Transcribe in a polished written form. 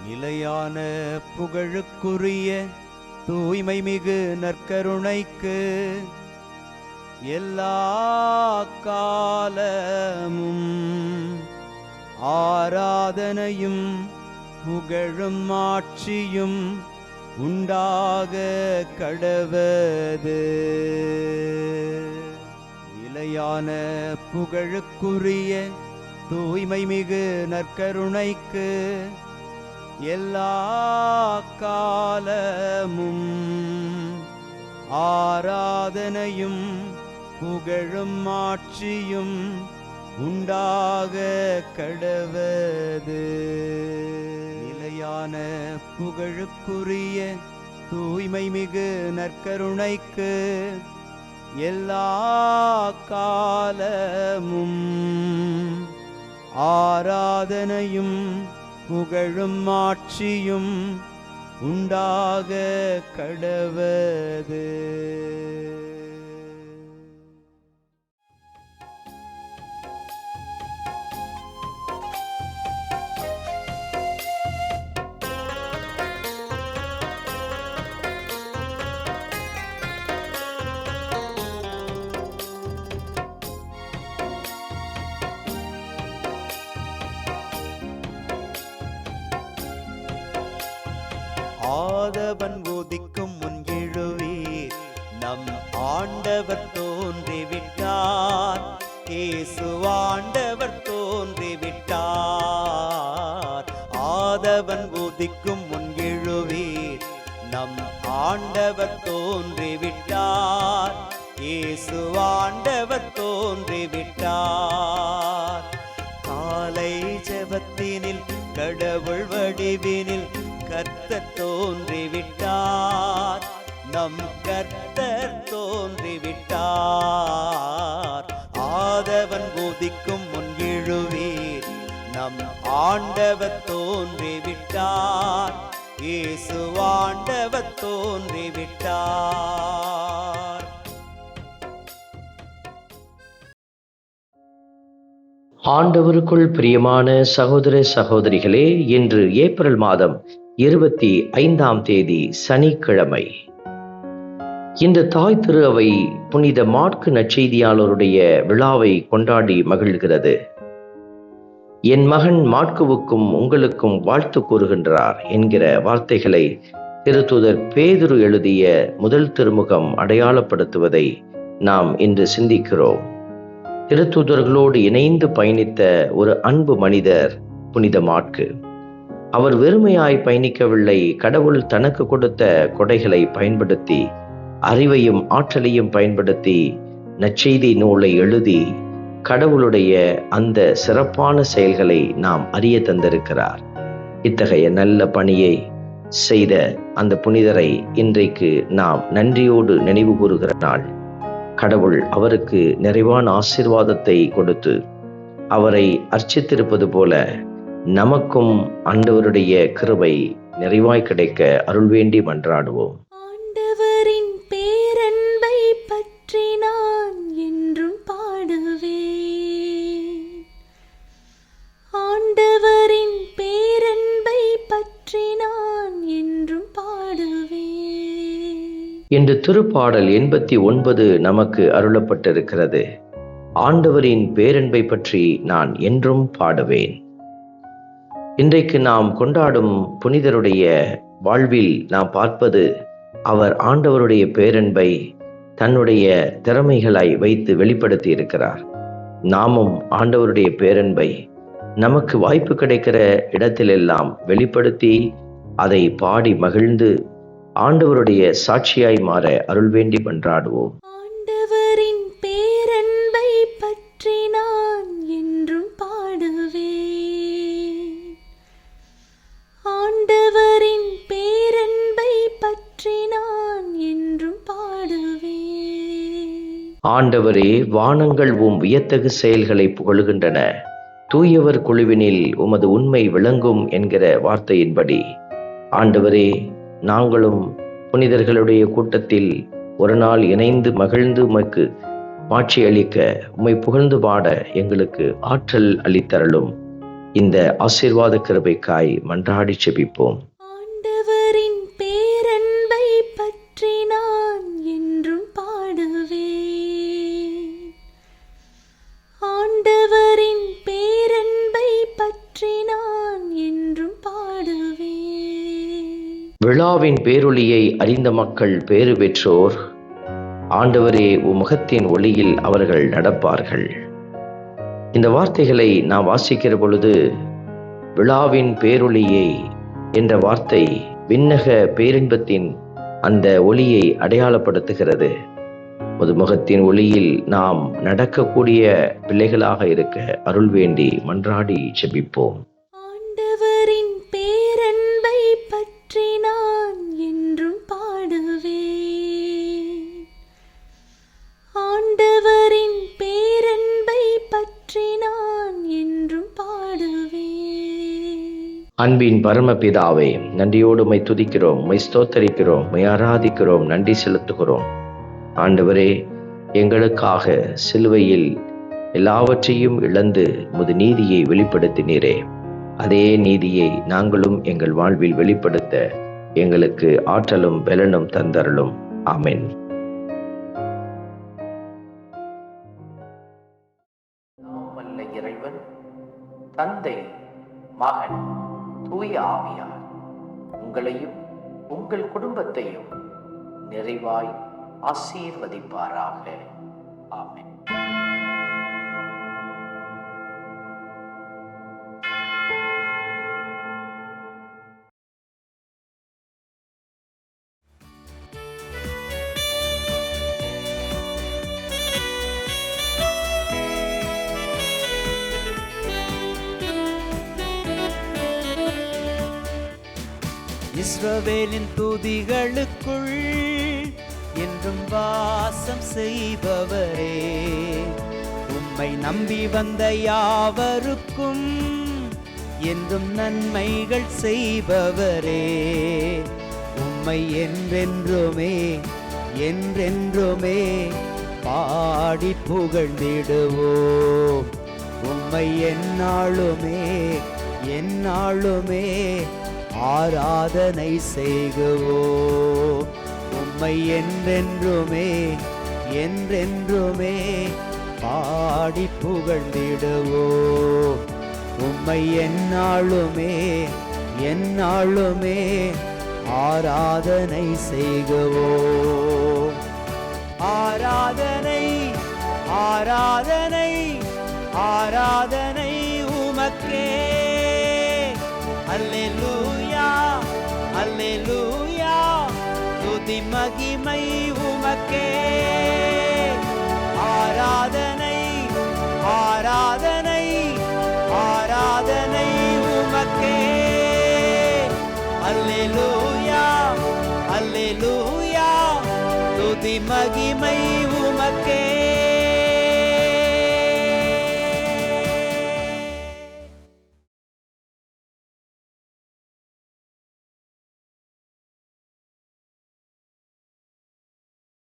நிலையான புகழுக்குரிய தூய்மை மிகு நற்கருணைக்கு எல்லா காலமும் ஆராதனையும் புகழும் ஆட்சியும் உண்டாக கடவது. நிலையான புகழுக்குரிய தூய்மை மிகு நற்கருணைக்கு எல்லா காலமும் ஆராதனையும் புகழும் ஆட்சியும் உண்டாக கடவது. நிலையான புகழுக்குரிய தூய்மை மிகு நற்கருணைக்கு எல்லா காலமும் ஆராதனையும் புகழும் ஆட்சியும் உண்டாக கடவது. ஆதவன் உதிக்கும் முன் எழுவீர், நம் ஆண்டவர் தோன்றிவிட்டார். இயேசு ஆண்டவர் தோன்றிவிட்டார். ஆதவன் உதிக்கும் முன் எழுவீர், நம் ஆண்டவர் தோன்றிவிட்டார். இயேசு ஆண்டவர் தோன்றிவிட்டார். காலை ஜெபத்தினில் கடவுள் வடிவினில் கர்த்தர் தோன்றிவிட்டார். நம் கர்த்தர் தோன்றிவிட்டார். ஆதவன் உதிக்கும் முன் எழுவீர், நம் ஆண்டவர் தோன்றிவிட்டார். இயேசு ஆண்டவர் தோன்றிவிட்டார். ஆண்டவருக்குள் பிரியமான சகோதர சகோதரிகளே, இன்று ஏப்ரல் மாதம் 25ஆம் தேதி சனிக்கிழமை. இந்த தாய் திரு அவை புனித மாற்கு நற்செய்தியாளருடைய விழாவை கொண்டாடி மகிழ்கிறது. என் மகன் மாட்குவுக்கும் உங்களுக்கும் வாழ்த்து கூறுகின்றார் என்கிற வார்த்தைகளை திருத்தூதர் பேதுரு எழுதிய முதல் திருமுகம் அடையாளப்படுத்துவதை நாம் இன்று சிந்திக்கிறோம். திருத்தூதர்களோடு இணைந்து பயணித்த ஒரு அன்பு மனிதர் புனித மாற்கு. அவர் வெறுமையாய் பயணிக்கவில்லை. கடவுள் தனக்கு கொடுத்த கொடைகளை பயன்படுத்தி, அறிவையும் ஆற்றலையும் பயன்படுத்தி நற்செய்தி நூலை எழுதி கடவுளுடைய அந்த சிறப்பான செயல்களை நாம் அறிய தந்திருக்கிறார். இத்தகைய நல்ல பணியை செய்த அந்த புனிதரை இன்றைக்கு நாம் நன்றியோடு நினைவு கூறுகிற நாள். கடவுள் அவருக்கு நிறைவான ஆசீர்வாதத்தை கொடுத்து அவரை அர்ச்சித்திருப்பது போல நமக்கும் ஆண்டவருடைய கிருபை நிறைவாய் கிடைக்க அருள் வேண்டி மன்றாடுவோம். ஆண்டவரின் பேரன்பை பற்றி நான் என்றும் பாடுவேன். ஆண்டவரின் பேரன்பை பற்றி நான் என்றும் பாடுவேன் என்று திருப்பாடல் 89 நமக்கு அருளப்பட்டிருக்கிறது. ஆண்டவரின் பேரன்பை பற்றி நான் என்றும் பாடுவேன். இன்றைக்கு நாம் கொண்டாடும் புனிதருடைய வாழ்வில் நாம் பார்ப்பது, அவர் ஆண்டவருடைய பேரன்பை தன்னுடைய திறமைகளை வைத்து வெளிப்படுத்தி இருக்கிறார். நாமும் ஆண்டவருடைய பேரன்பை நமக்கு வாய்ப்பு கிடைக்கிற இடத்திலெல்லாம் வெளிப்படுத்தி அதை பாடி மகிழ்ந்து ஆண்டவருடைய சாட்சியாய் மாற அருள் வேண்டி மன்றாடுவோம். ஆண்டவரின் பேரன்பை பற்றி நான் என்றும் பாடுவேன். ஆண்டவரின் பேரன்பை பற்றி நான் என்றும் பாடுவேன். ஆண்டவரே, வானங்கள் உம் வியத்தகு செயல்களை புகழுகின்றன. தூயவர் குழுவினில் உமது உண்மை விளங்கும் என்கிற வார்த்தையின்படி ஆண்டவரே, நாங்களும் புனிதர்களுடைய கூட்டத்தில் ஒரு நாள் இணைந்து மகிழ்ந்து உமக்கு மாட்சி அளிக்க, உம்மை புகழ்ந்து பாட எங்களுக்கு ஆற்றல் அளித்தருளும். இந்த ஆசீர்வாத கிருபைக்காய் மன்றாடி செபிப்போம். ஆண்டவரின் பேரன்பை பற்றி நான் என்றும் பாடுவேன். ஆண்டவரின் பேரன்பை பற்றி நான் என்றும் பாடுவேன். விழாவின் பேரொளியை அறிந்த மக்கள் பேறு பெற்றோர். ஆண்டவரே, உம்முகத்தின் ஒளியில் அவர்கள் நடப்பார்கள். இந்த வார்த்தைகளை நாம் வாசிக்கிற பொழுது விழாவின் பேரொளியை என்ற வார்த்தை விண்ணக பேரின்பத்தின் அந்த ஒளியை அடையாளப்படுத்துகிறது. முகத்தின் ஒளியில் நாம் நடக்கக்கூடிய பிள்ளைகளாக இருக்க அருள் வேண்டி மன்றாடி செபிப்போம். ஆண்டவரின் பேரன்பை பற்றி நான் என்றும் பாடுவேன். ஆண்டவரின் பேரன்பை பற்றி நான் என்றும் பாடுவேன். அன்பின் பரமபிதாவே, நன்றியோடு உம்மை துதிக்கிறோம், உம்மை ஸ்தோத்தரிக்கிறோம், உம்மை ஆராதிக்கிறோம், நன்றி செலுத்துகிறோம். ஆண்டவரே, எங்களுக்காக சிலுவையில் எல்லாவற்றையும் இழந்து உமது நீதியை வெளிப்படுத்தினீரே. அதே நீதியை நாங்களும் எங்கள் வாழ்வில் வெளிப்படுத்த எங்களுக்கு ஆற்றலும் பலனும் தந்தருளும். ஆமென். வல்ல இறைவன், தந்தை, மகன், தூய ஆவியார் உங்களையும் உங்கள் குடும்பத்தையும் நிறைவாய் ஆசீர்வதிப்பாராக. ஆமென். இஸ்ரவேலின் துதிகளுக்குள் என்றும் வாசம் செய்பவரே, உம்மை நம்பி வந்த யாவருக்கும் என்றும் நன்மைகள் செய்பவரே, உம்மை என்றென்றுமே என்றென்றுமே பாடி புகழ்ந்திடுவோம். உம்மை எந்நாளுமே எந்நாளுமே ஆராதனை செய்குவோம். உம்மை என்றென்றுமே என்றென்றுமே பாடி புகழ்ந்திடுவோம். உம்மை எந்நாளுமே எந்நாளுமே ஆராதனை செய்குவோம். ஆராதனை ஆராதனை ஆராதனை உமக்கே. அல்லேலூயா அல்லேலூயா, துதி மகிமை உமக்கே. ஆராதனை ஆராதனை ஆராதனை உமக்கே. அல்லேலூயா அல்லேலூயா, துதி மகிமை உமக்கே.